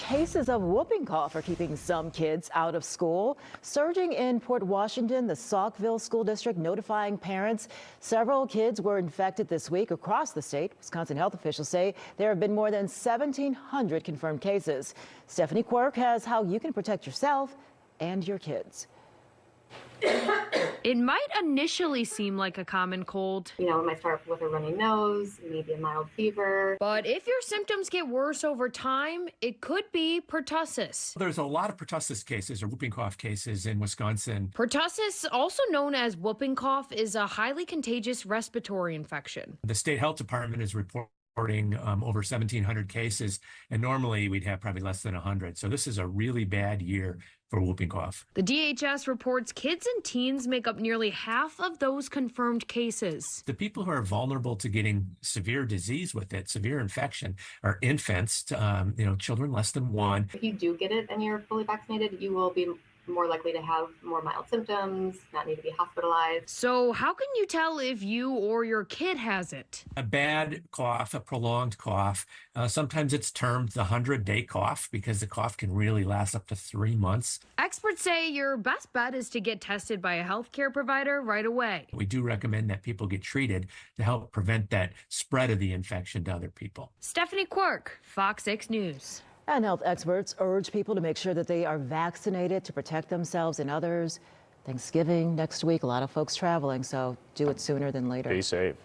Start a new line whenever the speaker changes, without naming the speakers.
Cases of whooping cough are keeping some kids out of school. Surging in Port Washington, the Saukville School District notifying parents several kids were infected this week across the state. Wisconsin health officials say there have been more than 1,700 confirmed cases. Stephanie Quirk has how you can protect yourself and your kids.
It might initially seem like a common cold.
It might start with a runny nose, maybe a mild fever.
But if your symptoms get worse over time, it could be pertussis.
There's a lot of pertussis cases or whooping cough cases in Wisconsin.
Pertussis, also known as whooping cough, is a highly contagious respiratory infection.
The state health department is reporting over 1,700 cases, and normally we'd have probably less than 100. So this is a really bad year for whooping cough.
The DHS reports kids and teens make up nearly half of those confirmed cases.
The people who are vulnerable to getting severe disease with it, severe infection, are infants, children less than 1.
If you do get it and you're fully vaccinated, you will be more likely to have more mild symptoms, not need to be hospitalized.
So how can you tell if you or your kid has it?
A bad cough, a prolonged cough, sometimes it's termed the 100-day cough because the cough can really last up to 3 months.
Experts say your best bet is to get tested by a healthcare provider right away.
We do recommend that people get treated to help prevent that spread of the infection to other people.
Stephanie Quirk, Fox 6 News.
And health experts urge people to make sure that they are vaccinated to protect themselves and others. Thanksgiving next week, a lot of folks traveling, so do it sooner than later.
Be safe.